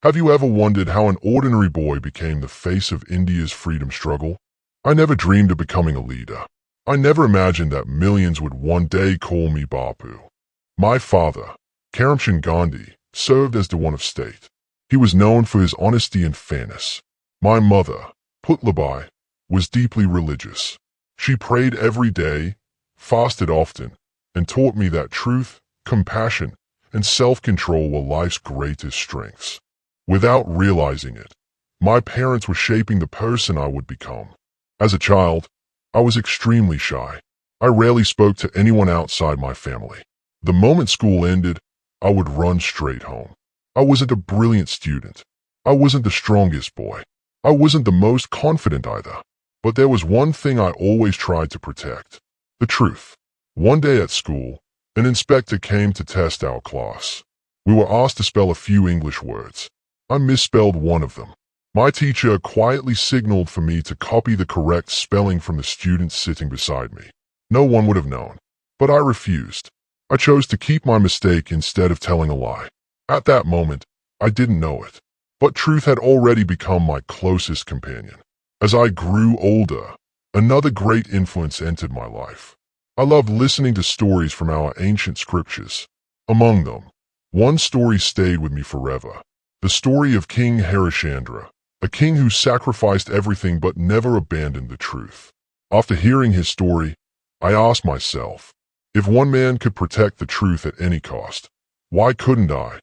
Have you ever wondered how an ordinary boy became the face of India's freedom struggle? I never dreamed of becoming a leader. I never imagined that millions would one day call me Bapu. My father, Karamchand Gandhi, served as the one of state. He was known for his honesty and fairness. My mother, Putlabai, was deeply religious. She prayed every day, fasted often, and taught me that truth, compassion, and self-control were life's greatest strengths. Without realizing it, my parents were shaping the person I would become. As a child, I was extremely shy. I rarely spoke to anyone outside my family. The moment school ended, I would run straight home. I wasn't a brilliant student. I wasn't the strongest boy. I wasn't the most confident either. But there was one thing I always tried to protect: the truth. One day at school, an inspector came to test our class. We were asked to spell a few English words. I misspelled one of them. My teacher quietly signaled for me to copy the correct spelling from the student sitting beside me. No one would have known, but I refused. I chose to keep my mistake instead of telling a lie. At that moment, I didn't know it, but truth had already become my closest companion. As I grew older, another great influence entered my life. I loved listening to stories from our ancient scriptures. Among them, one story stayed with me forever: the story of King Harishchandra, a king who sacrificed everything but never abandoned the truth. After hearing his story, I asked myself, if one man could protect the truth at any cost, why couldn't I?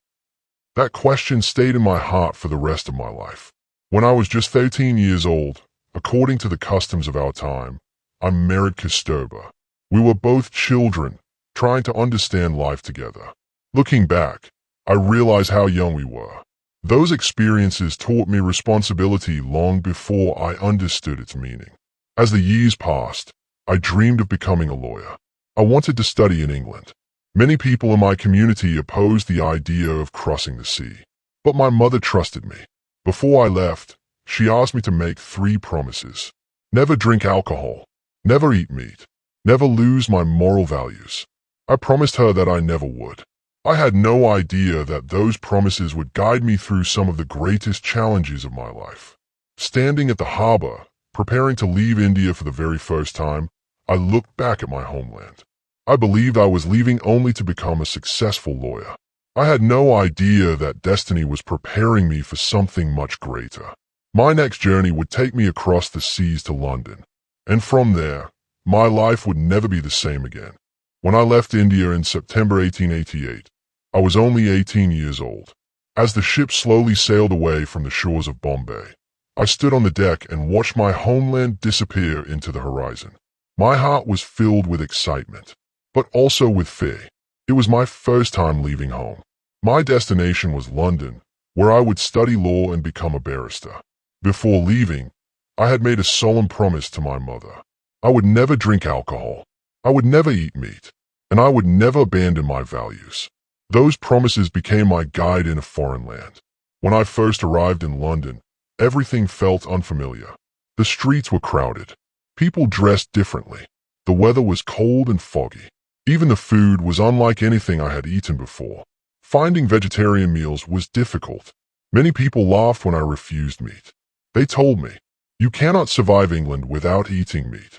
That question stayed in my heart for the rest of my life. When I was just 13 years old, according to the customs of our time, I married Kasturba. We were both children, trying to understand life together. Looking back, I realize how young we were. Those experiences taught me responsibility long before I understood its meaning. As the years passed, I dreamed of becoming a lawyer. I wanted to study in England. Many people in my community opposed the idea of crossing the sea, but my mother trusted me. Before I left, she asked me to make 3 promises: never drink alcohol, never eat meat, never lose my moral values. I promised her that I never would. I had no idea that those promises would guide me through some of the greatest challenges of my life. Standing at the harbor, preparing to leave India for the very first time, I looked back at my homeland. I believed I was leaving only to become a successful lawyer. I had no idea that destiny was preparing me for something much greater. My next journey would take me across the seas to London, and from there, my life would never be the same again. When I left India in September 1888, I was only 18 years old. As the ship slowly sailed away from the shores of Bombay, I stood on the deck and watched my homeland disappear into the horizon. My heart was filled with excitement, but also with fear. It was my first time leaving home. My destination was London, where I would study law and become a barrister. Before leaving, I had made a solemn promise to my mother. I would never drink alcohol, I would never eat meat, and I would never abandon my values. Those promises became my guide in a foreign land. When I first arrived in London, everything felt unfamiliar. The streets were crowded. People dressed differently. The weather was cold and foggy. Even the food was unlike anything I had eaten before. Finding vegetarian meals was difficult. Many people laughed when I refused meat. They told me, "You cannot survive England without eating meat."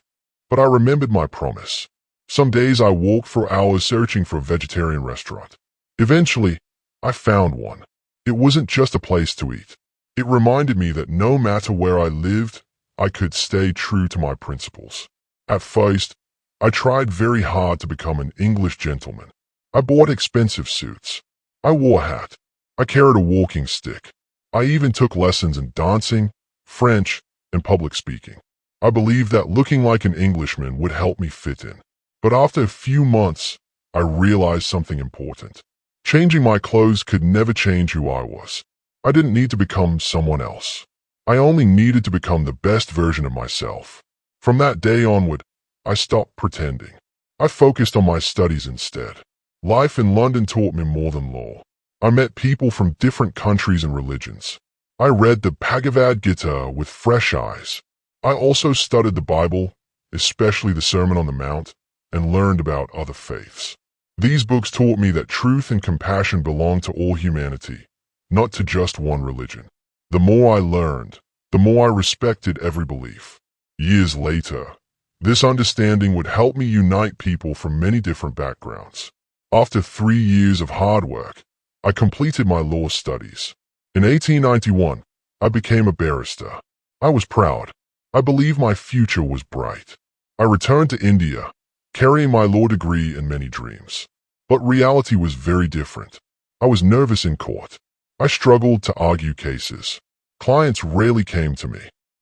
But I remembered my promise. Some days I walked for hours searching for a vegetarian restaurant. Eventually, I found one. It wasn't just a place to eat. It reminded me that no matter where I lived, I could stay true to my principles. At first, I tried very hard to become an English gentleman. I bought expensive suits. I wore a hat. I carried a walking stick. I even took lessons in dancing, French, and public speaking. I believed that looking like an Englishman would help me fit in. But after a few months, I realized something important. Changing my clothes could never change who I was. I didn't need to become someone else. I only needed to become the best version of myself. From that day onward, I stopped pretending. I focused on my studies instead. Life in London taught me more than law. I met people from different countries and religions. I read the Bhagavad Gita with fresh eyes. I also studied the Bible, especially the Sermon on the Mount, and learned about other faiths. These books taught me that truth and compassion belong to all humanity, not to just one religion. The more I learned, the more I respected every belief. Years later, this understanding would help me unite people from many different backgrounds. After 3 years of hard work, I completed my law studies. In 1891, I became a barrister. I was proud. I believed my future was bright. I returned to India, carrying my law degree and many dreams. But reality was very different. I was nervous in court. I struggled to argue cases. Clients rarely came to me.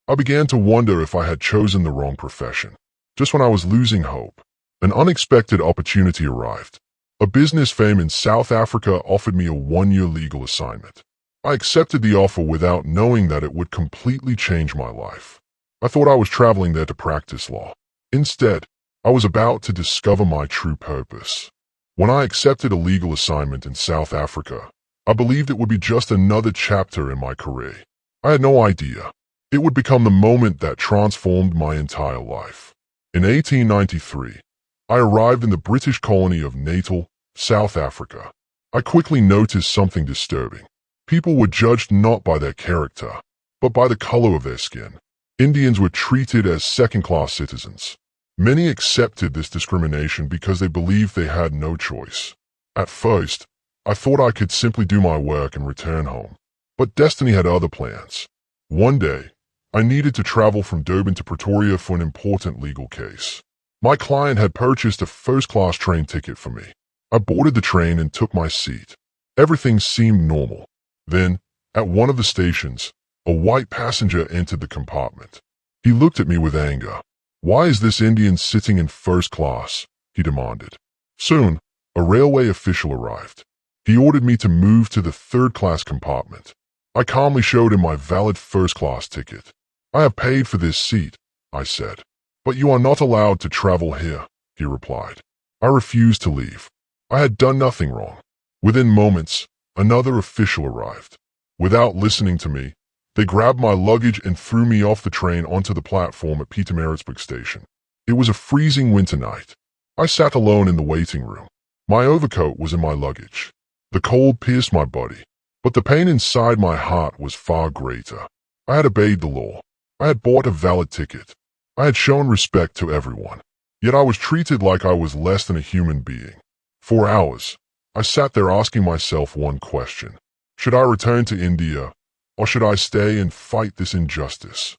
I began to wonder if I had chosen the wrong profession. Just when I was losing hope, an unexpected opportunity arrived. A business firm in South Africa offered me a 1-year legal assignment. I accepted the offer without knowing that it would completely change my life. I thought I was traveling there to practice law. Instead, I was about to discover my true purpose. When I accepted a legal assignment in South Africa, I believed it would be just another chapter in my career. I had no idea. It would become the moment that transformed my entire life. In 1893, I arrived in the British colony of Natal, South Africa. I quickly noticed something disturbing. People were judged not by their character, but by the color of their skin. Indians were treated as second-class citizens. Many accepted this discrimination because they believed they had no choice. At first, I thought I could simply do my work and return home. But destiny had other plans. One day, I needed to travel from Durban to Pretoria for an important legal case. My client had purchased a first-class train ticket for me. I boarded the train and took my seat. Everything seemed normal. Then, at one of the stations, a white passenger entered the compartment. He looked at me with anger. "Why is this Indian sitting in first class?" he demanded. Soon, a railway official arrived. He ordered me to move to the third-class compartment. I calmly showed him my valid first-class ticket. "I have paid for this seat," I said. "But you are not allowed to travel here," he replied. I refused to leave. I had done nothing wrong. Within moments, another official arrived. Without listening to me, they grabbed my luggage and threw me off the train onto the platform at Pietermaritzburg station. It was a freezing winter night. I sat alone in the waiting room. My overcoat was in my luggage. The cold pierced my body, but the pain inside my heart was far greater. I had obeyed the law. I had bought a valid ticket. I had shown respect to everyone. Yet I was treated like I was less than a human being. For hours, I sat there asking myself one question. Should I return to India, or should I stay and fight this injustice?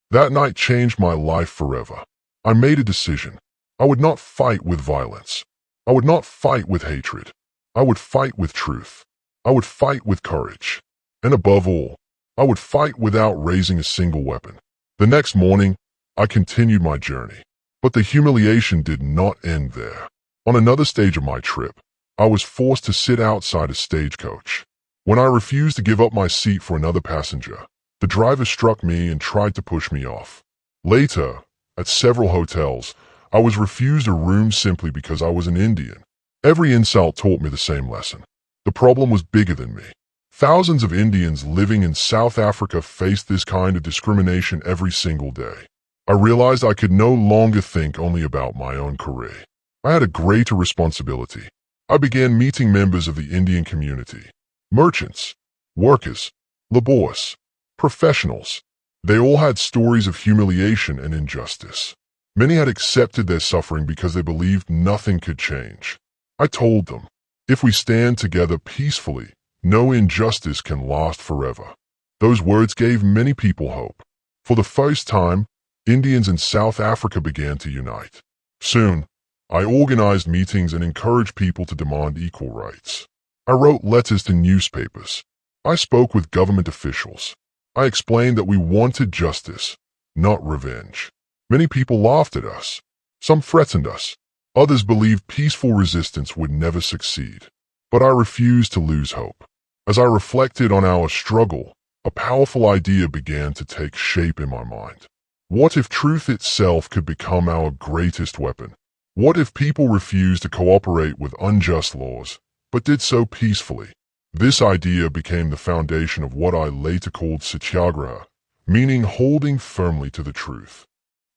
That night changed my life forever. I made a decision. I would not fight with violence. I would not fight with hatred. I would fight with truth. I would fight with courage. And above all, I would fight without raising a single weapon. The next morning, I continued my journey. But the humiliation did not end there. On another stage of my trip, I was forced to sit outside a stagecoach. When I refused to give up my seat for another passenger, the driver struck me and tried to push me off. Later, at several hotels, I was refused a room simply because I was an Indian. Every insult taught me the same lesson. The problem was bigger than me. Thousands of Indians living in South Africa faced this kind of discrimination every single day. I realized I could no longer think only about my own career. I had a greater responsibility. I began meeting members of the Indian community. Merchants, workers, laborers, professionals. They all had stories of humiliation and injustice. Many had accepted their suffering because they believed nothing could change. I told them, if we stand together peacefully, no injustice can last forever. Those words gave many people hope. For the first time, Indians in South Africa began to unite. Soon, I organized meetings and encouraged people to demand equal rights. I wrote letters to newspapers. I spoke with government officials. I explained that we wanted justice, not revenge. Many people laughed at us. Some threatened us. Others believed peaceful resistance would never succeed. But I refused to lose hope. As I reflected on our struggle, a powerful idea began to take shape in my mind. What if truth itself could become our greatest weapon? What if people refused to cooperate with unjust laws, but did so peacefully? This idea became the foundation of what I later called Satyagraha, meaning holding firmly to the truth.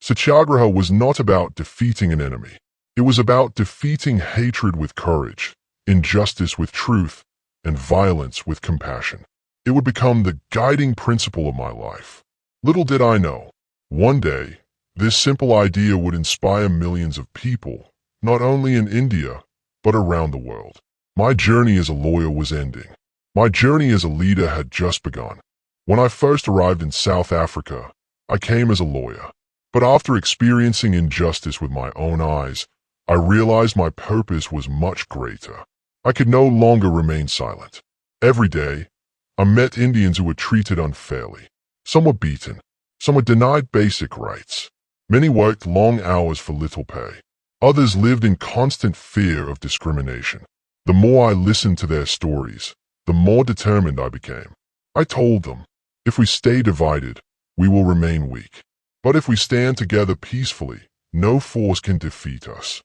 Satyagraha was not about defeating an enemy. It was about defeating hatred with courage, injustice with truth, and violence with compassion. It would become the guiding principle of my life. Little did I know, one day, this simple idea would inspire millions of people, not only in India, but around the world. My journey as a lawyer was ending. My journey as a leader had just begun. When I first arrived in South Africa, I came as a lawyer. But after experiencing injustice with my own eyes, I realized my purpose was much greater. I could no longer remain silent. Every day, I met Indians who were treated unfairly. Some were beaten. Some were denied basic rights. Many worked long hours for little pay. Others lived in constant fear of discrimination. The more I listened to their stories, the more determined I became. I told them, if we stay divided, we will remain weak. But if we stand together peacefully, no force can defeat us.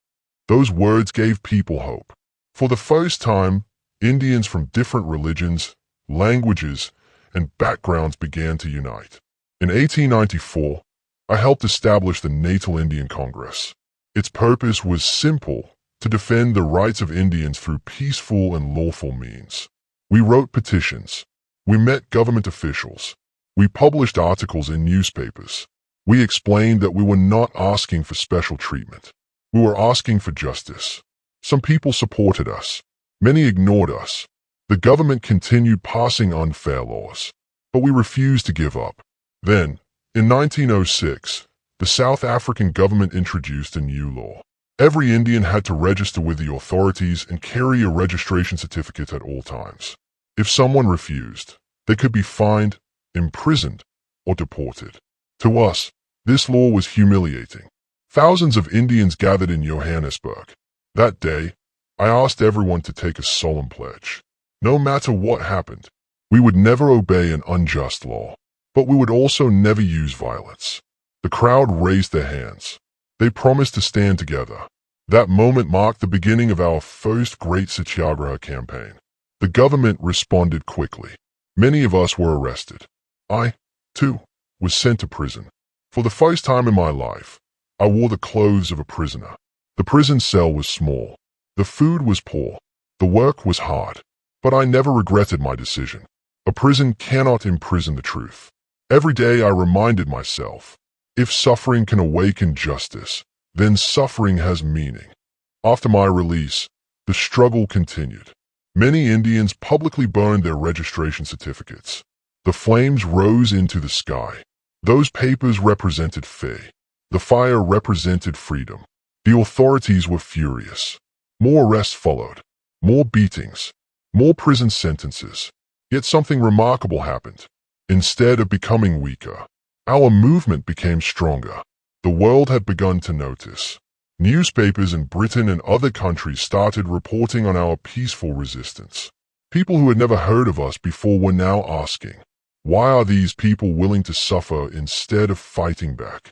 Those words gave people hope. For the first time, Indians from different religions, languages, and backgrounds began to unite. In 1894, I helped establish the Natal Indian Congress. Its purpose was simple: to defend the rights of Indians through peaceful and lawful means. We wrote petitions. We met government officials. We published articles in newspapers. We explained that we were not asking for special treatment. We were asking for justice. Some people supported us. Many ignored us. The government continued passing unfair laws. But we refused to give up. Then, in 1906, the South African government introduced a new law. Every Indian had to register with the authorities and carry a registration certificate at all times. If someone refused, they could be fined, imprisoned, or deported. To us, this law was humiliating. Thousands of Indians gathered in Johannesburg. That day, I asked everyone to take a solemn pledge. No matter what happened, we would never obey an unjust law, but we would also never use violence. The crowd raised their hands. They promised to stand together. That moment marked the beginning of our first great Satyagraha campaign. The government responded quickly. Many of us were arrested. I, too, was sent to prison. For the first time in my life, I wore the clothes of a prisoner. The prison cell was small. The food was poor. The work was hard. But I never regretted my decision. A prison cannot imprison the truth. Every day I reminded myself, if suffering can awaken justice, then suffering has meaning. After my release, the struggle continued. Many Indians publicly burned their registration certificates. The flames rose into the sky. Those papers represented faith. The fire represented freedom. The authorities were furious. More arrests followed. More beatings. More prison sentences. Yet something remarkable happened. Instead of becoming weaker, our movement became stronger. The world had begun to notice. Newspapers in Britain and other countries started reporting on our peaceful resistance. People who had never heard of us before were now asking, why are these people willing to suffer instead of fighting back?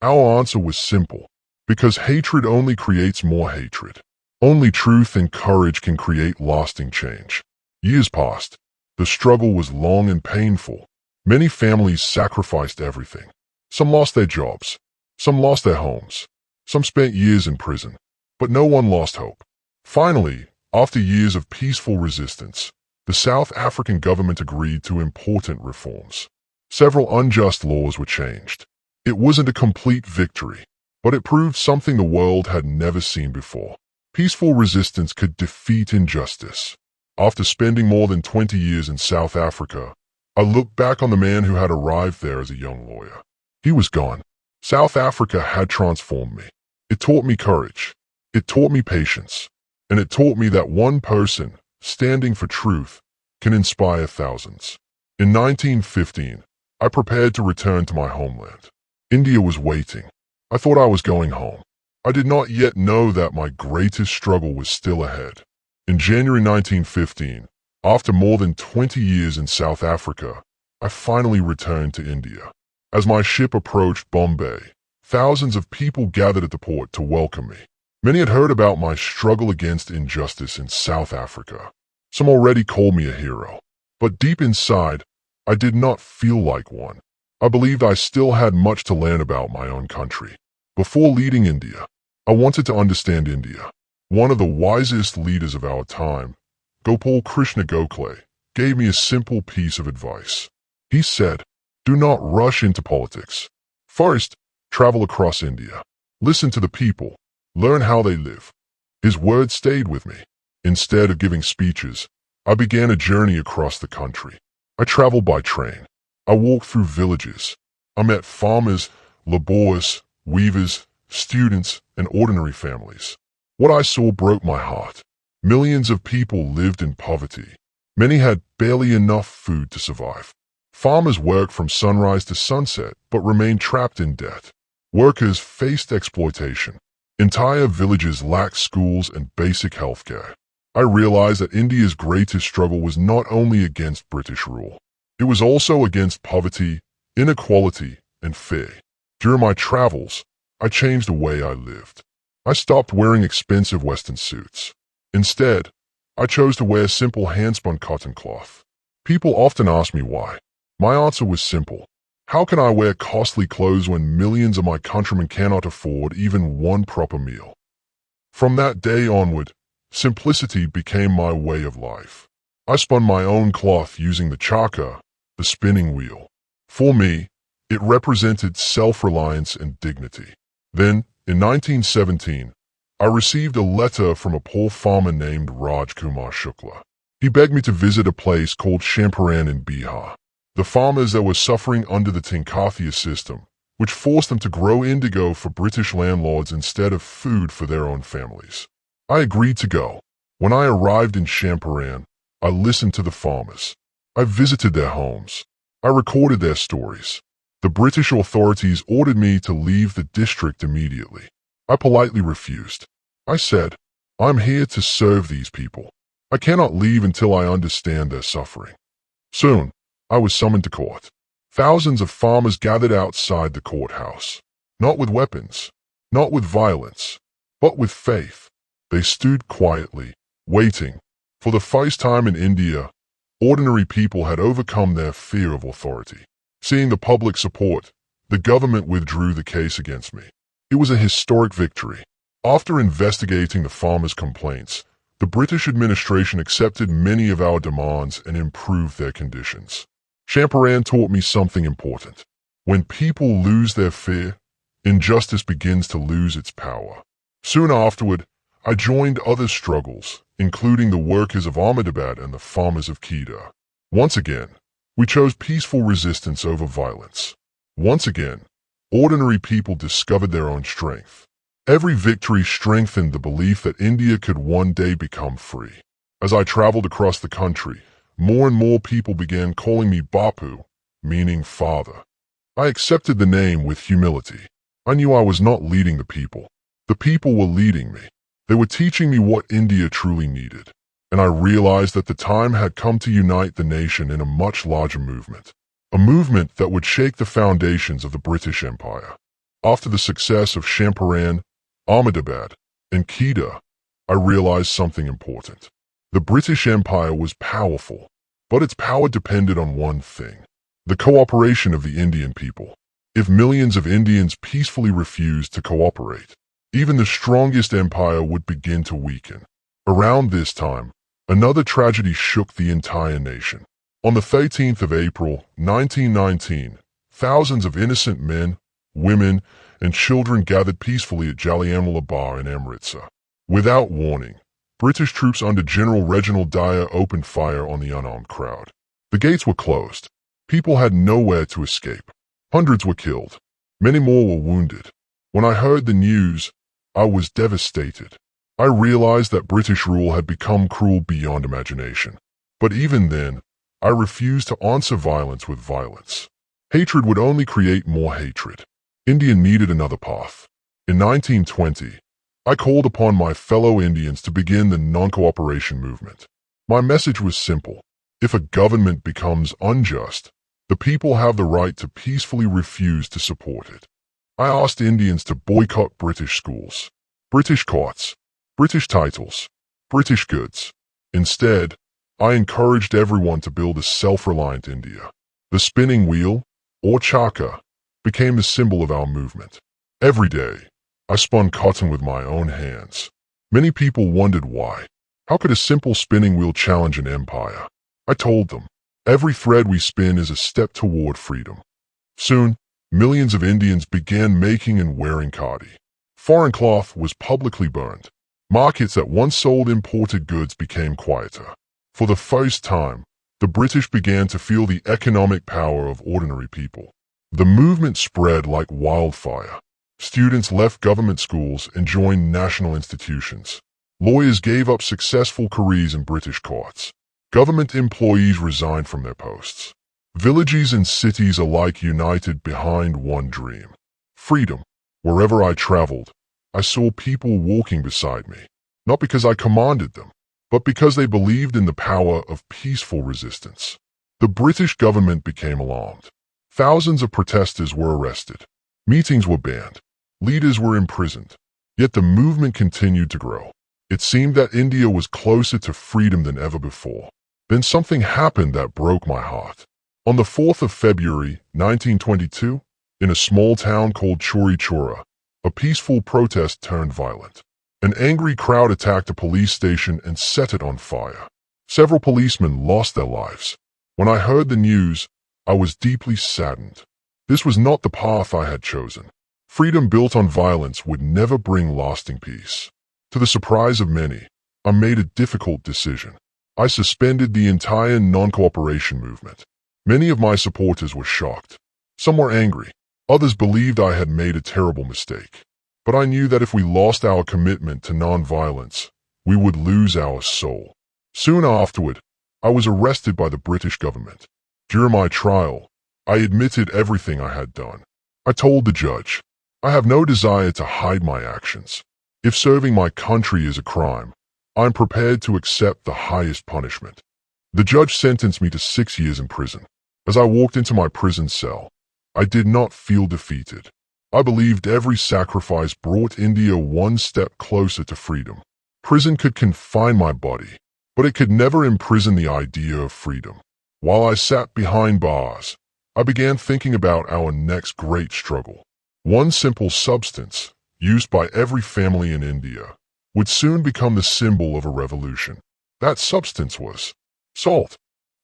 Our answer was simple: because hatred only creates more hatred. Only truth and courage can create lasting change. Years passed. The struggle was long and painful. Many families sacrificed everything. Some lost their jobs. Some lost their homes. Some spent years in prison. But no one lost hope. Finally, after years of peaceful resistance, the South African government agreed to important reforms. Several unjust laws were changed. It wasn't a complete victory, but it proved something the world had never seen before. Peaceful resistance could defeat injustice. After spending more than 20 years in South Africa, I looked back on the man who had arrived there as a young lawyer. He was gone. South Africa had transformed me. It taught me courage. It taught me patience. And it taught me that one person, standing for truth, can inspire thousands. In 1915, I prepared to return to my homeland. India was waiting. I thought I was going home. I did not yet know that my greatest struggle was still ahead. In January 1915, after more than 20 years in South Africa, I finally returned to India. As my ship approached Bombay, thousands of people gathered at the port to welcome me. Many had heard about my struggle against injustice in South Africa. Some already called me a hero. But deep inside, I did not feel like one. I believed I still had much to learn about my own country. Before leading India, I wanted to understand India. One of the wisest leaders of our time, Gopal Krishna Gokhale, gave me a simple piece of advice. He said, "Do not rush into politics. First, travel across India. Listen to the people. Learn how they live." His words stayed with me. Instead of giving speeches, I began a journey across the country. I traveled by train. I walked through villages. I met farmers, laborers, weavers, students, and ordinary families. What I saw broke my heart. Millions of people lived in poverty. Many had barely enough food to survive. Farmers worked from sunrise to sunset, but remained trapped in debt. Workers faced exploitation. Entire villages lacked schools and basic health care. I realized that India's greatest struggle was not only against British rule. It was also against poverty, inequality, and fear. During my travels, I changed the way I lived. I stopped wearing expensive Western suits. Instead, I chose to wear simple hand-spun cotton cloth. People often ask me why. My answer was simple. How can I wear costly clothes when millions of my countrymen cannot afford even one proper meal? From that day onward, simplicity became my way of life. I spun my own cloth using the chaka, the spinning wheel. For me, it represented self-reliance and dignity. Then, in 1917, I received a letter from a poor farmer named Raj Kumar Shukla. He begged me to visit a place called Champaran in Bihar. The farmers that were suffering under the Tinkathia system, which forced them to grow indigo for British landlords instead of food for their own families. I agreed to go. When I arrived in Champaran, I listened to the farmers. I visited their homes. I recorded their stories. The British authorities ordered me to leave the district immediately. I politely refused. I said, "I'm here to serve these people. I cannot leave until I understand their suffering." Soon, I was summoned to court. Thousands of farmers gathered outside the courthouse. Not with weapons, not with violence, but with faith. They stood quietly, waiting. For the first time in India, ordinary people had overcome their fear of authority. Seeing the public support, the government withdrew the case against me. It was a historic victory. After investigating the farmers' complaints, the British administration accepted many of our demands and improved their conditions. Champaran taught me something important. When people lose their fear, injustice begins to lose its power. Soon afterward, I joined other struggles, including the workers of Ahmedabad and the farmers of Kedah. Once again, we chose peaceful resistance over violence. Once again, ordinary people discovered their own strength. Every victory strengthened the belief that India could one day become free. As I traveled across the country, more and more people began calling me Bapu, meaning father. I accepted the name with humility. I knew I was not leading the people. The people were leading me. They were teaching me what India truly needed. And I realized that the time had come to unite the nation in a much larger movement. A movement that would shake the foundations of the British Empire. After the success of Champaran, Ahmedabad, and Kedah, I realized something important. The British Empire was powerful, but its power depended on one thing: the cooperation of the Indian people. If millions of Indians peacefully refused to cooperate, even the strongest empire would begin to weaken. Around this time, another tragedy shook the entire nation. On the 13th of April, 1919, thousands of innocent men, women, and children gathered peacefully at Jallianwala Bagh in Amritsar. Without warning, British troops under General Reginald Dyer opened fire on the unarmed crowd. The gates were closed. People had nowhere to escape. Hundreds were killed. Many more were wounded. When I heard the news, I was devastated. I realized that British rule had become cruel beyond imagination. But even then, I refused to answer violence with violence. Hatred would only create more hatred. India needed another path. In 1920, I called upon my fellow Indians to begin the non-cooperation movement. My message was simple. If a government becomes unjust, the people have the right to peacefully refuse to support it. I asked Indians to boycott British schools, British courts, British titles, British goods. Instead, I encouraged everyone to build a self-reliant India. The spinning wheel, or chaka, became the symbol of our movement. Every day, I spun cotton with my own hands. Many people wondered why. How could a simple spinning wheel challenge an empire? I told them, every thread we spin is a step toward freedom. Soon, millions of Indians began making and wearing khadi. Foreign cloth was publicly burned. Markets that once sold imported goods became quieter. For the first time, the British began to feel the economic power of ordinary people. The movement spread like wildfire. Students left government schools and joined national institutions. Lawyers gave up successful careers in British courts. Government employees resigned from their posts. Villages and cities alike united behind one dream: freedom. Wherever I traveled, I saw people walking beside me, not because I commanded them, but because they believed in the power of peaceful resistance. The British government became alarmed. Thousands of protesters were arrested. Meetings were banned. Leaders were imprisoned. Yet the movement continued to grow. It seemed that India was closer to freedom than ever before. Then something happened that broke my heart. On the 4th of February, 1922, in a small town called Chauri Chaura, a peaceful protest turned violent. An angry crowd attacked a police station and set it on fire. Several policemen lost their lives. When I heard the news, I was deeply saddened. This was not the path I had chosen. Freedom built on violence would never bring lasting peace. To the surprise of many, I made a difficult decision. I suspended the entire non-cooperation movement. Many of my supporters were shocked. Some were angry. Others believed I had made a terrible mistake. But I knew that if we lost our commitment to non-violence, we would lose our soul. Soon afterward, I was arrested by the British government. During my trial, I admitted everything I had done. I told the judge, I have no desire to hide my actions. If serving my country is a crime, I'm prepared to accept the highest punishment. The judge sentenced me to 6 years in prison. As I walked into my prison cell, I did not feel defeated. I believed every sacrifice brought India one step closer to freedom. Prison could confine my body, but it could never imprison the idea of freedom. While I sat behind bars, I began thinking about our next great struggle. One simple substance, used by every family in India, would soon become the symbol of a revolution. That substance was salt.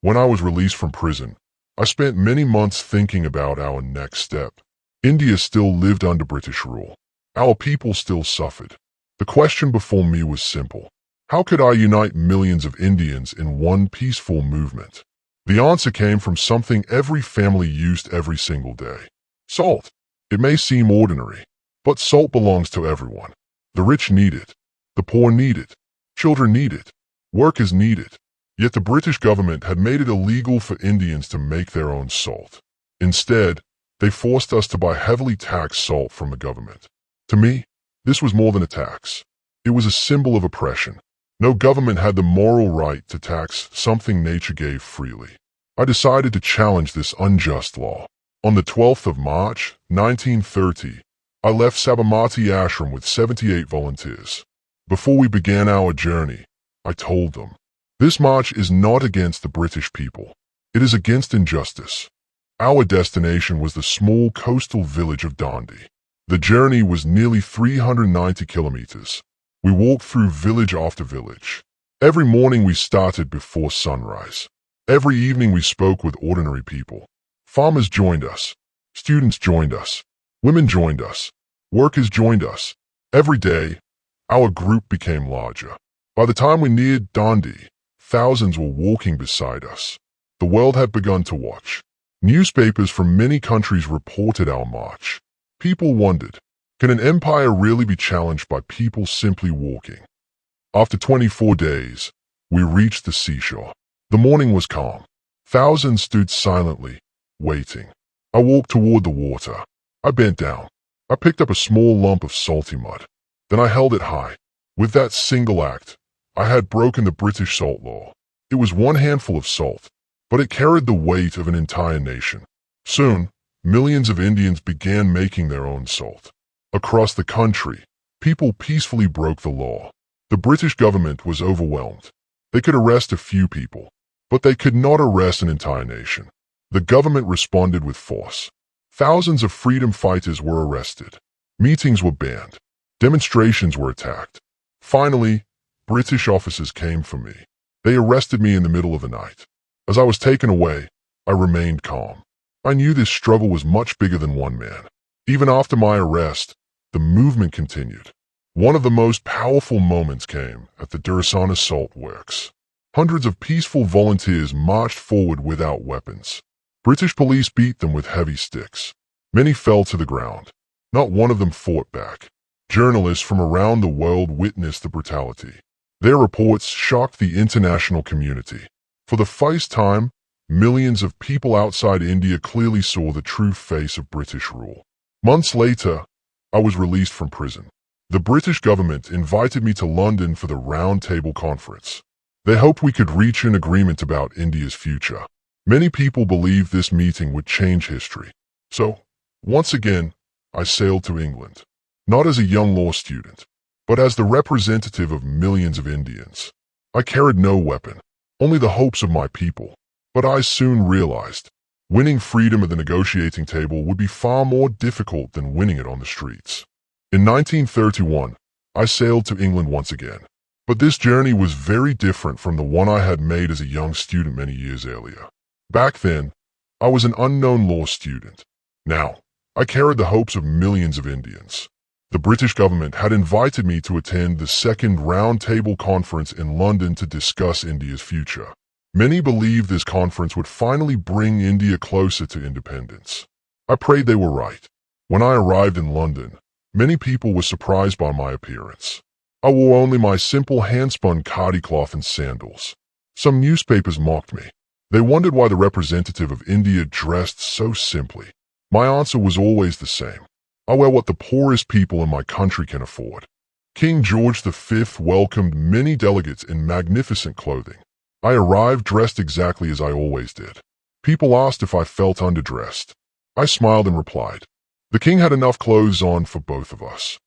When I was released from prison, I spent many months thinking about our next step. India still lived under British rule. Our people still suffered. The question before me was simple. How could I unite millions of Indians in one peaceful movement? The answer came from something every family used every single day. Salt. It may seem ordinary, but salt belongs to everyone. The rich need it. The poor need it. Children need it. Workers need it. Yet the British government had made it illegal for Indians to make their own salt. Instead, they forced us to buy heavily taxed salt from the government. To me, this was more than a tax. It was a symbol of oppression. No government had the moral right to tax something nature gave freely. I decided to challenge this unjust law. On the 12th of March, 1930, I left Sabarmati Ashram with 78 volunteers. Before we began our journey, I told them, this march is not against the British people. It is against injustice. Our destination was the small coastal village of Dandi. The journey was nearly 390 kilometers. We walked through village after village. Every morning we started before sunrise. Every evening we spoke with ordinary people. Farmers joined us. Students joined us. Women joined us. Workers joined us. Every day, our group became larger. By the time we neared Dandi, thousands were walking beside us. The world had begun to watch. Newspapers from many countries reported our march. People wondered, can an empire really be challenged by people simply walking? After 24 days, we reached the seashore. The morning was calm. Thousands stood silently, waiting. I walked toward the water. I bent down. I picked up a small lump of salty mud. Then I held it high. With that single act, I had broken the British salt law. It was one handful of salt, but it carried the weight of an entire nation. Soon, millions of Indians began making their own salt. Across the country, people peacefully broke the law. The British government was overwhelmed. They could arrest a few people, but they could not arrest an entire nation. The government responded with force. Thousands of freedom fighters were arrested. Meetings were banned. Demonstrations were attacked. Finally, British officers came for me. They arrested me in the middle of the night. As I was taken away, I remained calm. I knew this struggle was much bigger than one man. Even after my arrest, the movement continued. One of the most powerful moments came at the Durasana Salt Works. Hundreds of peaceful volunteers marched forward without weapons. British police beat them with heavy sticks. Many fell to the ground. Not one of them fought back. Journalists from around the world witnessed the brutality. Their reports shocked the international community. For the first time, millions of people outside India clearly saw the true face of British rule. Months later, I was released from prison. The British government invited me to London for the Round Table Conference. They hoped we could reach an agreement about India's future. Many people believed this meeting would change history. So, once again, I sailed to England. Not as a young law student, but as the representative of millions of Indians. I carried no weapon, only the hopes of my people. But I soon realized, winning freedom at the negotiating table would be far more difficult than winning it on the streets. In 1931, I sailed to England once again. But this journey was very different from the one I had made as a young student many years earlier. Back then, I was an unknown law student. Now, I carried the hopes of millions of Indians. The British government had invited me to attend the second Round Table Conference in London to discuss India's future. Many believed this conference would finally bring India closer to independence. I prayed they were right. When I arrived in London, many people were surprised by my appearance. I wore only my simple hand-spun khadi cloth and sandals. Some newspapers mocked me. They wondered why the representative of India dressed so simply. My answer was always the same. I wear what the poorest people in my country can afford. King George V welcomed many delegates in magnificent clothing. I arrived dressed exactly as I always did. People asked if I felt underdressed. I smiled and replied, "The king had enough clothes on for both of us."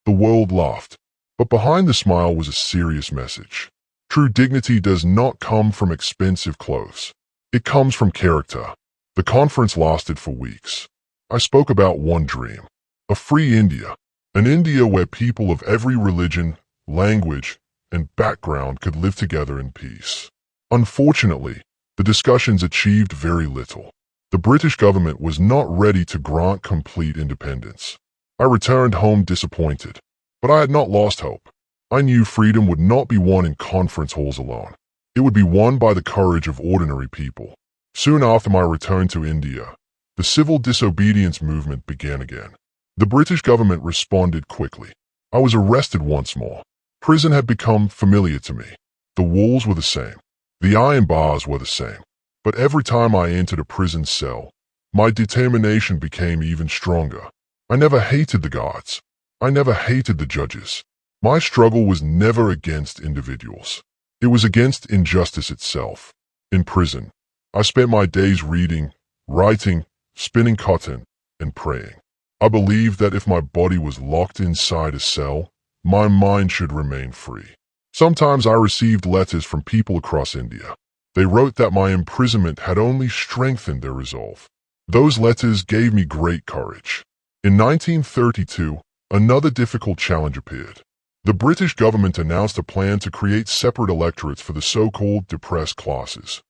The world laughed, but behind the smile was a serious message. True dignity does not come from expensive clothes. It comes from character. The conference lasted for weeks. I spoke about one dream, a free India, an India where people of every religion, language, and background could live together in peace. Unfortunately, the discussions achieved very little. The British government was not ready to grant complete independence. I returned home disappointed, but I had not lost hope. I knew freedom would not be won in conference halls alone. It would be won by the courage of ordinary people. Soon after my return to India, the civil disobedience movement began again. The British government responded quickly. I was arrested once more. Prison had become familiar to me. The walls were the same. The iron bars were the same. But every time I entered a prison cell, my determination became even stronger. I never hated the guards. I never hated the judges. My struggle was never against individuals. It was against injustice itself. In prison, I spent my days reading, writing, spinning cotton, and praying. I believed that if my body was locked inside a cell, my mind should remain free. Sometimes I received letters from people across India. They wrote that my imprisonment had only strengthened their resolve. Those letters gave me great courage. In 1932, another difficult challenge appeared. The British government announced a plan to create separate electorates for the so-called depressed classes.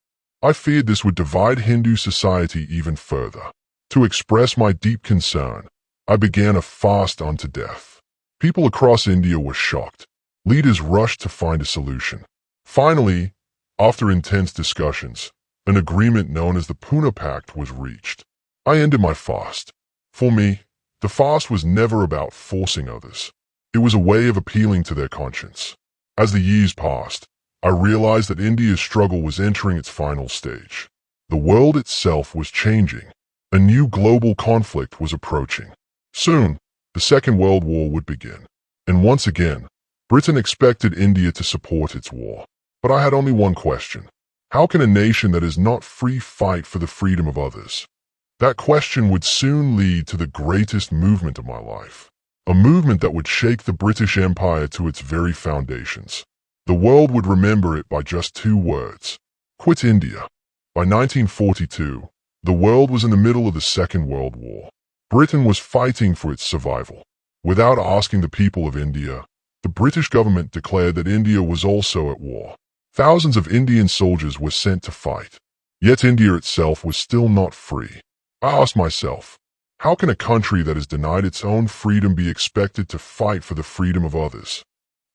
I feared this would divide Hindu society even further. To express my deep concern, I began a fast unto death. People across India were shocked. Leaders rushed to find a solution. Finally, after intense discussions, an agreement known as the Pune Pact was reached. I ended my fast. For me, the fast was never about forcing others. It was a way of appealing to their conscience. As the years passed, I realized that India's struggle was entering its final stage. The world itself was changing. A new global conflict was approaching. Soon, the Second World War would begin. And once again, Britain expected India to support its war. But I had only one question. How can a nation that is not free fight for the freedom of others? That question would soon lead to the greatest movement of my life. A movement that would shake the British Empire to its very foundations. The world would remember it by just two words: quit India. By 1942, the world was in the middle of the Second World War. Britain was fighting for its survival. Without asking the people of India, the British government declared that India was also at war. Thousands of Indian soldiers were sent to fight. Yet India itself was still not free. I asked myself, how can a country that has denied its own freedom be expected to fight for the freedom of others?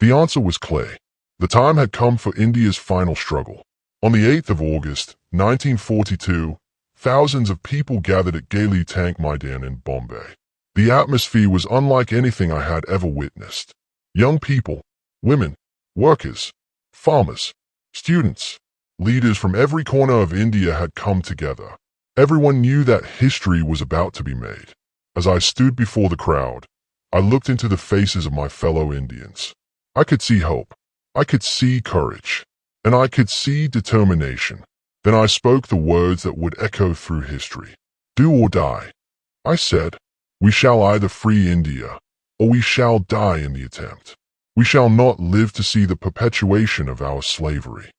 The answer was clear. The time had come for India's final struggle. On the 8th of August, 1942, thousands of people gathered at Gali Tank Maidan in Bombay. The atmosphere was unlike anything I had ever witnessed. Young people, women, workers, farmers, students, leaders from every corner of India had come together. Everyone knew that history was about to be made. As I stood before the crowd, I looked into the faces of my fellow Indians. I could see hope. I could see courage. And I could see determination. Then I spoke the words that would echo through history. Do or die. I said, we shall either free India, or we shall die in the attempt. We shall not live to see the perpetuation of our slavery.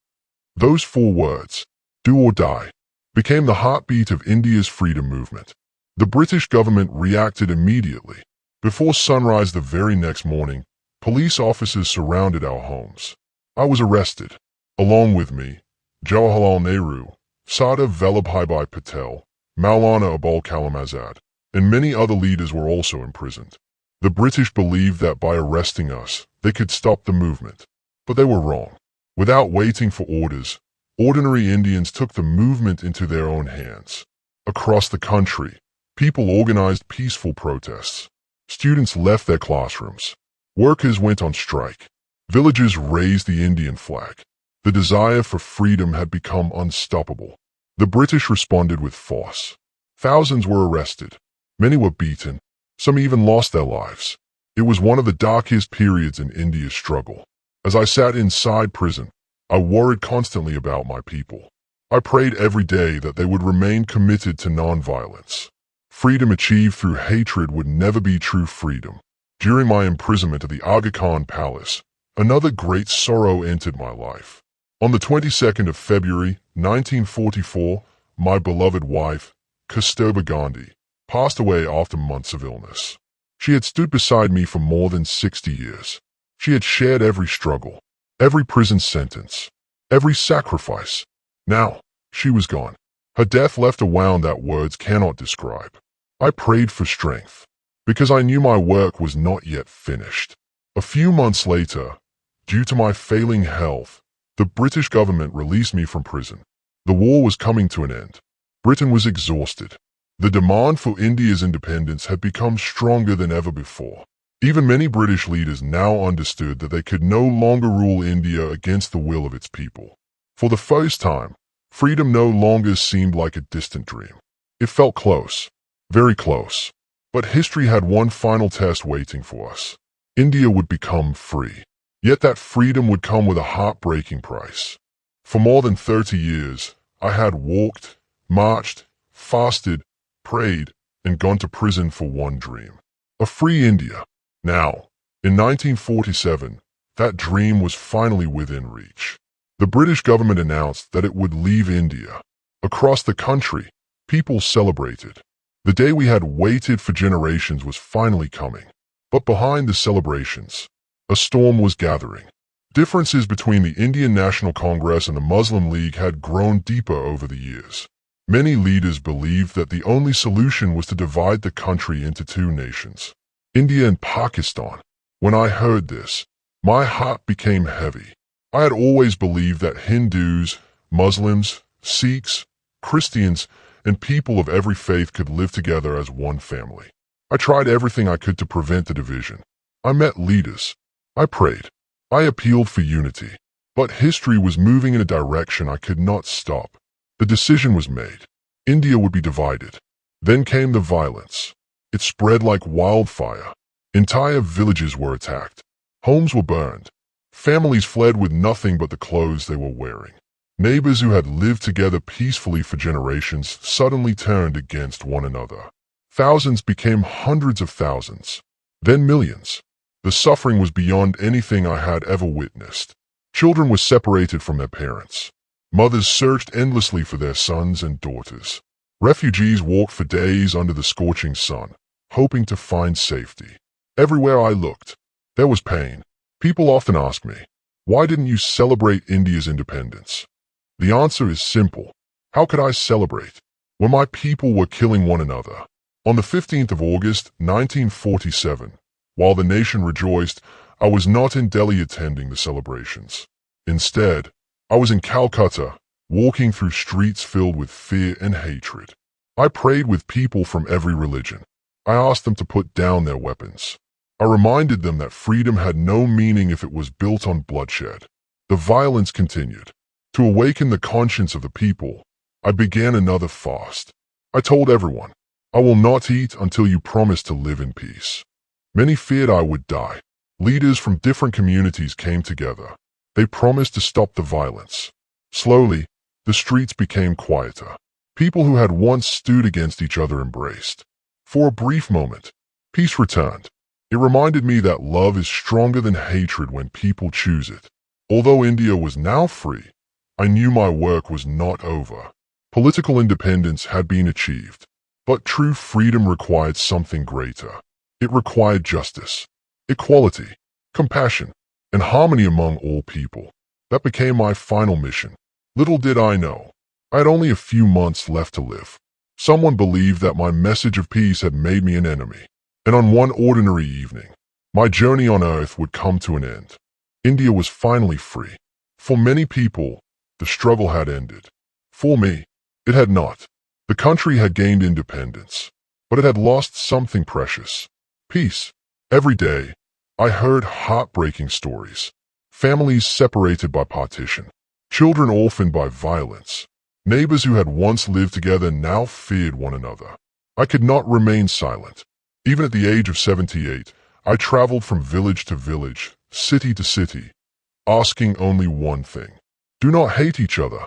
Those 4 words, do or die, became the heartbeat of India's freedom movement. The British government reacted immediately. Before sunrise the very next morning, police officers surrounded our homes. I was arrested. Along with me, Jawaharlal Nehru, Sardar Vallabhbhai Patel, Maulana Abul Kalam Azad, and many other leaders were also imprisoned. The British believed that by arresting us, they could stop the movement. But they were wrong. Without waiting for orders, ordinary Indians took the movement into their own hands. Across the country, people organized peaceful protests. Students left their classrooms. Workers went on strike. Villagers raised the Indian flag. The desire for freedom had become unstoppable. The British responded with force. Thousands were arrested. Many were beaten. Some even lost their lives. It was one of the darkest periods in India's struggle. As I sat inside prison, I worried constantly about my people. I prayed every day that they would remain committed to nonviolence. Freedom achieved through hatred would never be true freedom. During my imprisonment at the Aga Khan Palace, another great sorrow entered my life. On the 22nd of February, 1944, my beloved wife, Kasturba Gandhi, passed away after months of illness. She had stood beside me for more than 60 years. She had shared every struggle, every prison sentence, every sacrifice. Now, she was gone. Her death left a wound that words cannot describe. I prayed for strength, because I knew my work was not yet finished. A few months later, due to my failing health, the British government released me from prison. The war was coming to an end. Britain was exhausted. The demand for India's independence had become stronger than ever before. Even many British leaders now understood that they could no longer rule India against the will of its people. For the first time, freedom no longer seemed like a distant dream. It felt close, very close. But history had one final test waiting for us. India would become free. Yet that freedom would come with a heartbreaking price. For more than 30 years, I had walked, marched, fasted, prayed, and gone to prison for one dream. A free India. Now, in 1947, that dream was finally within reach. The British government announced that it would leave India. Across the country, people celebrated. The day we had waited for generations was finally coming. But behind the celebrations, a storm was gathering. Differences between the Indian National Congress and the Muslim League had grown deeper over the years. Many leaders believed that the only solution was to divide the country into 2 nations, India and Pakistan. When I heard this, my heart became heavy. I had always believed that Hindus, Muslims, Sikhs, Christians, and people of every faith could live together as one family. I tried everything I could to prevent the division. I met leaders. I prayed. I appealed for unity. But history was moving in a direction I could not stop. The decision was made. India would be divided. Then came the violence. It spread like wildfire. Entire villages were attacked. Homes were burned. Families fled with nothing but the clothes they were wearing. Neighbors who had lived together peacefully for generations suddenly turned against one another. Thousands became hundreds of thousands, then millions. The suffering was beyond anything I had ever witnessed. Children were separated from their parents. Mothers searched endlessly for their sons and daughters. Refugees walked for days under the scorching sun, hoping to find safety. Everywhere I looked, there was pain. People often ask me, why didn't you celebrate India's independence? The answer is simple. How could I celebrate when my people were killing one another? On the 15th of August, 1947, while the nation rejoiced, I was not in Delhi attending the celebrations. Instead, I was in Calcutta, walking through streets filled with fear and hatred. I prayed with people from every religion. I asked them to put down their weapons. I reminded them that freedom had no meaning if it was built on bloodshed. The violence continued. To awaken the conscience of the people, I began another fast. I told everyone, I will not eat until you promise to live in peace. Many feared I would die. Leaders from different communities came together. They promised to stop the violence. Slowly, the streets became quieter. People who had once stood against each other embraced. For a brief moment, peace returned. It reminded me that love is stronger than hatred when people choose it. Although India was now free, I knew my work was not over. Political independence had been achieved, but true freedom required something greater. It required justice, equality, compassion, and harmony among all people. That became my final mission. Little did I know, I had only a few months left to live. Someone believed that my message of peace had made me an enemy, and on one ordinary evening, my journey on earth would come to an end. India was finally free. For many people, the struggle had ended. For me, it had not. The country had gained independence, but it had lost something precious. Peace. Every day, I heard heartbreaking stories. Families separated by partition. Children orphaned by violence. Neighbors who had once lived together now feared one another. I could not remain silent. Even at the age of 78, I traveled from village to village, city to city, asking only one thing. Do not hate each other.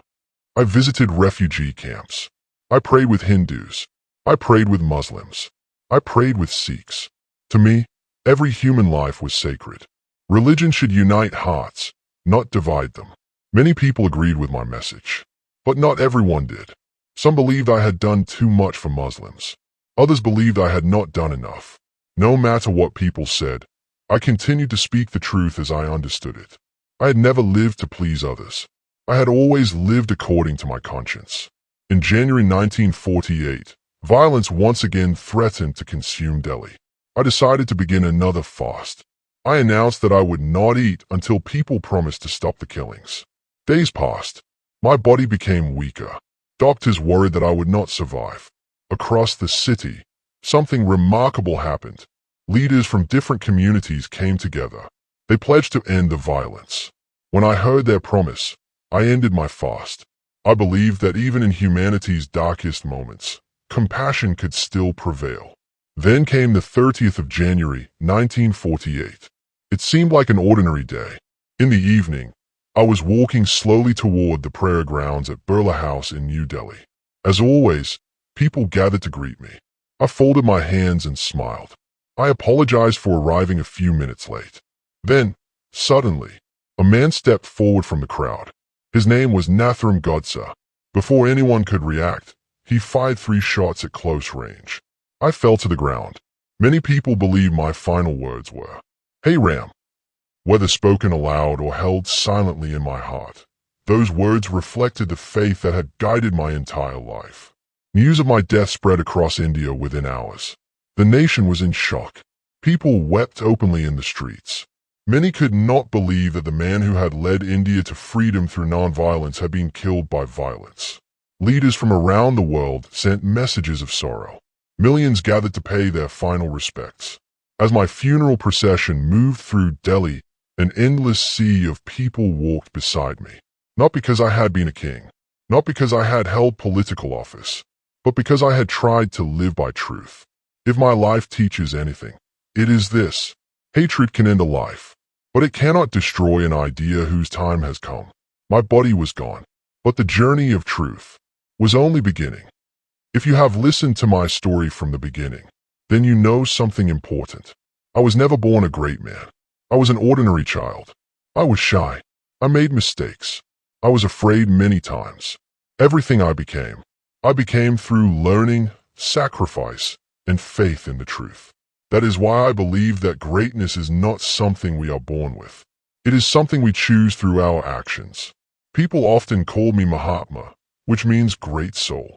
I visited refugee camps. I prayed with Hindus. I prayed with Muslims. I prayed with Sikhs. To me, every human life was sacred. Religion should unite hearts, not divide them. Many people agreed with my message, but not everyone did. Some believed I had done too much for Muslims. Others believed I had not done enough. No matter what people said, I continued to speak the truth as I understood it. I had never lived to please others. I had always lived according to my conscience. In January 1948, violence once again threatened to consume Delhi. I decided to begin another fast. I announced that I would not eat until people promised to stop the killings. Days passed. My body became weaker. Doctors worried that I would not survive. Across the city, something remarkable happened. Leaders from different communities came together. They pledged to end the violence. When I heard their promise, I ended my fast. I believed that even in humanity's darkest moments, compassion could still prevail. Then came the 30th of January, 1948. It seemed like an ordinary day. In the evening, I was walking slowly toward the prayer grounds at Birla House in New Delhi. As always, people gathered to greet me. I folded my hands and smiled. I apologized for arriving a few minutes late. Then, suddenly, a man stepped forward from the crowd. His name was Nathuram Godse. Before anyone could react, he fired 3 shots at close range. I fell to the ground. Many people believe my final words were, "Hey Ram." Whether spoken aloud or held silently in my heart, those words reflected the faith that had guided my entire life. News of my death spread across India within hours. The nation was in shock. People wept openly in the streets. Many could not believe that the man who had led India to freedom through nonviolence had been killed by violence. Leaders from around the world sent messages of sorrow. Millions gathered to pay their final respects. As my funeral procession moved through Delhi, an endless sea of people walked beside me. Not because I had been a king, not because I had held political office, but because I had tried to live by truth. If my life teaches anything, it is this. Hatred can end a life, but it cannot destroy an idea whose time has come. My body was gone, but the journey of truth was only beginning. If you have listened to my story from the beginning, then you know something important. I was never born a great man. I was an ordinary child. I was shy. I made mistakes. I was afraid many times. Everything I became through learning, sacrifice, and faith in the truth. That is why I believe that greatness is not something we are born with. It is something we choose through our actions. People often call me Mahatma, which means great soul.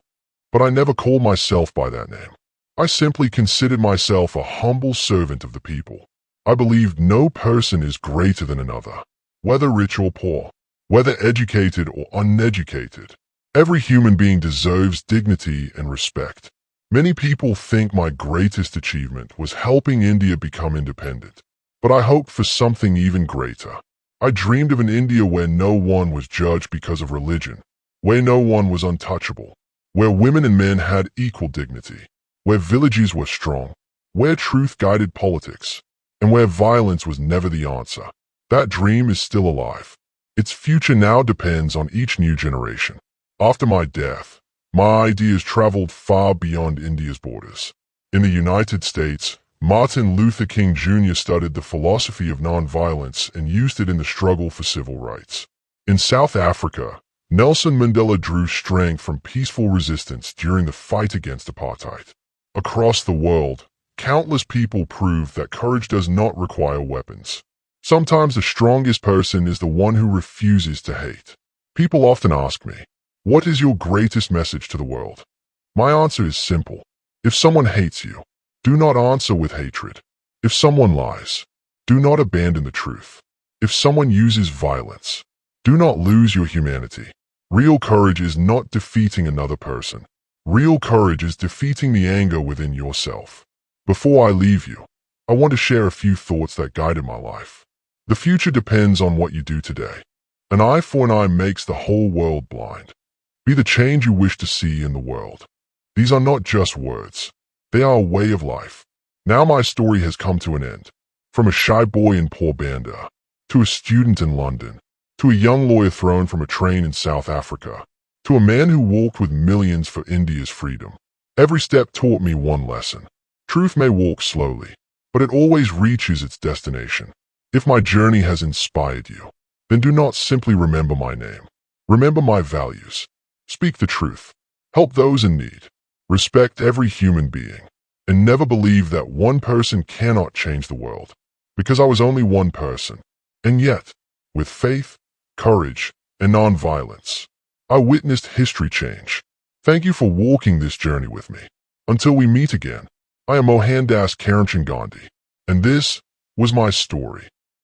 But I never called myself by that name. I simply considered myself a humble servant of the people. I believed no person is greater than another, whether rich or poor, whether educated or uneducated. Every human being deserves dignity and respect. Many people think my greatest achievement was helping India become independent, but I hoped for something even greater. I dreamed of an India where no one was judged because of religion, where no one was untouchable, where women and men had equal dignity, where villages were strong, where truth guided politics, and where violence was never the answer. That dream is still alive. Its future now depends on each new generation. After my death, my ideas traveled far beyond India's borders. In the United States, Martin Luther King Jr. studied the philosophy of nonviolence and used it in the struggle for civil rights. In South Africa, Nelson Mandela drew strength from peaceful resistance during the fight against apartheid. Across the world, countless people proved that courage does not require weapons. Sometimes the strongest person is the one who refuses to hate. People often ask me, "What is your greatest message to the world?" My answer is simple. If someone hates you, do not answer with hatred. If someone lies, do not abandon the truth. If someone uses violence, do not lose your humanity. Real courage is not defeating another person. Real courage is defeating the anger within yourself. Before I leave you, I want to share a few thoughts that guided my life. The future depends on what you do today. An eye for an eye makes the whole world blind. Be the change you wish to see in the world. These are not just words. They are a way of life. Now my story has come to an end. From a shy boy in Porbandar, to a student in London, to a young lawyer thrown from a train in South Africa, to a man who walked with millions for India's freedom. Every step taught me one lesson. Truth may walk slowly, but it always reaches its destination. If my journey has inspired you, then do not simply remember my name. Remember my values. Speak the truth. Help those in need. Respect every human being. And never believe that one person cannot change the world. Because I was only one person. And yet, with faith, courage, and nonviolence, I witnessed history change. Thank you for walking this journey with me. Until we meet again, I am Mohandas Karamchand Gandhi, and this was my story.